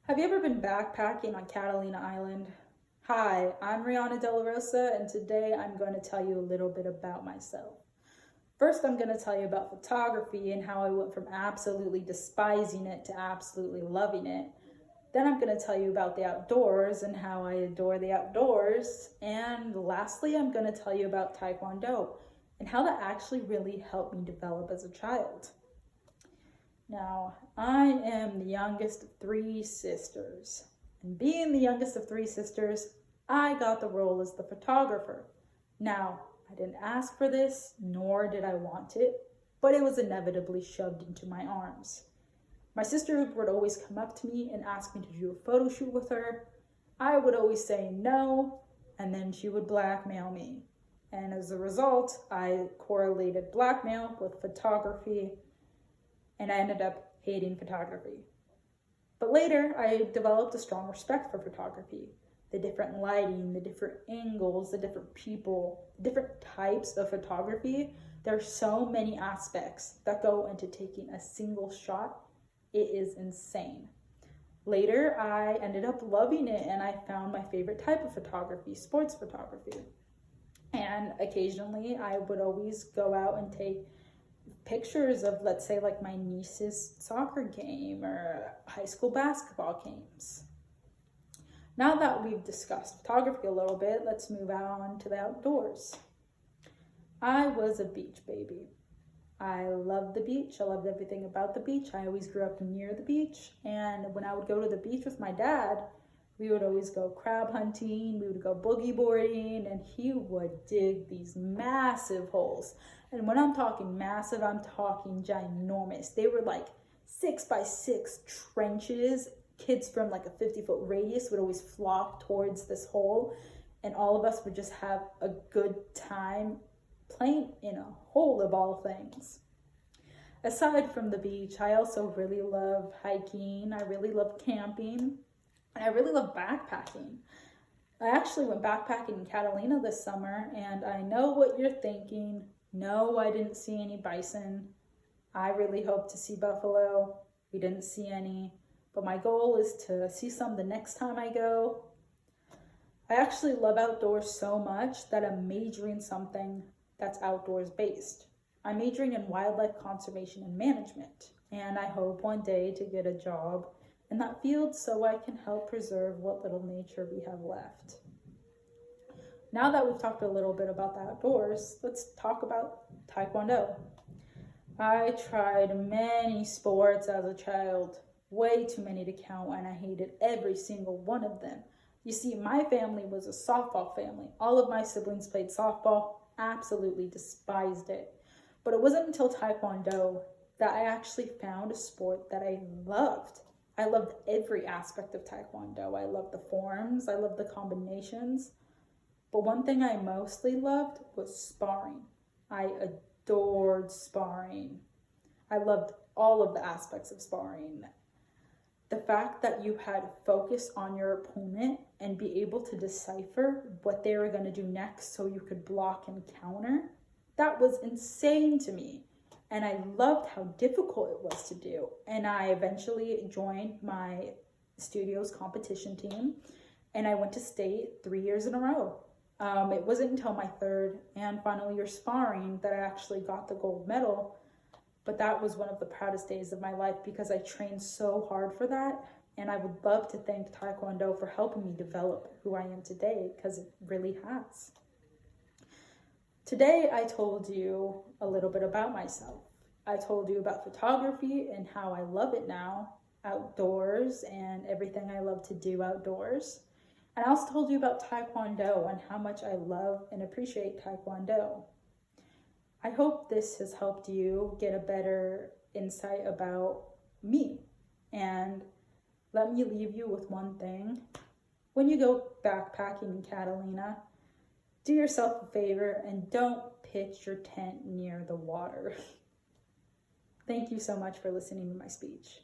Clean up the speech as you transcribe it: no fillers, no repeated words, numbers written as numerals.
Have you ever been backpacking on Catalina Island? Hi, I'm Rihanna De La Rosa, and today I'm going to tell you a little bit about myself. First, I'm going to tell you about photography and how I went from absolutely despising it to absolutely loving it. Then I'm going to tell you about the outdoors and how I adore the outdoors. And lastly, I'm going to tell you about Taekwondo and how that actually really helped me develop as a child. Now, I am the youngest of three sisters. And being the youngest of three sisters, I got the role as the photographer. Now, I didn't ask for this, nor did I want it, but it was inevitably shoved into my arms. My sister would always come up to me and ask me to do a photo shoot with her. I would always say no, and then she would blackmail me. And as a result, I correlated blackmail with photography, and I ended up hating photography. But later, I developed a strong respect for photography. The different lighting, the different angles, the different people, the different types of photography. There are so many aspects that go into taking a single shot. It is insane. Later, I ended up loving it, and I found my favorite type of photography, sports photography. And occasionally, I would always go out and take pictures of, let's say, like my niece's soccer game or high school basketball games. Now that we've discussed photography a little bit, let's move on to the outdoors. I was a beach baby. I loved the beach. I loved everything about the beach. I always grew up near the beach. And when I would go to the beach with my dad, we would always go crab hunting, we would go boogie boarding, and he would dig these massive holes. And when I'm talking massive, I'm talking ginormous. They were like 6x6 trenches. Kids from like a 50-foot radius would always flock towards this hole, and all of us would just have a good time playing in a hole of all things. Aside from the beach, I also really love hiking. I really love camping. And I really love backpacking. I actually went backpacking in Catalina this summer, and I know what you're thinking. No, I didn't see any bison. I really hope to see buffalo. We didn't see any, but my goal is to see some the next time I go. I actually love outdoors so much that I'm majoring something that's outdoors based. I'm majoring in wildlife conservation and management, and I hope one day to get a job in that field so I can help preserve what little nature we have left. Now that we've talked a little bit about the outdoors, let's talk about Taekwondo. I tried many sports as a child, way too many to count, and I hated every single one of them. You see, my family was a softball family. All of my siblings played softball, absolutely despised it. But it wasn't until Taekwondo that I actually found a sport that I loved. I loved every aspect of Taekwondo. I loved the forms, I loved the combinations. But one thing I mostly loved was sparring. I adored sparring. I loved all of the aspects of sparring. The fact that you had focus on your opponent and be able to decipher what they were going to do next so you could block and counter, that was insane to me. And I loved how difficult it was to do. And I eventually joined my studio's competition team, and I went to state 3 years in a row. It wasn't until my third and final year sparring that I actually got the gold medal. But that was one of the proudest days of my life because I trained so hard for that. And I would love to thank Taekwondo for helping me develop who I am today, because it really has. Today, I told you a little bit about myself. I told you about photography and how I love it now, outdoors, and everything I love to do outdoors. And I also told you about Taekwondo and how much I love and appreciate Taekwondo. I hope this has helped you get a better insight about me. And let me leave you with one thing. When you go backpacking in Catalina, do yourself a favor and don't pitch your tent near the water. Thank you so much for listening to my speech.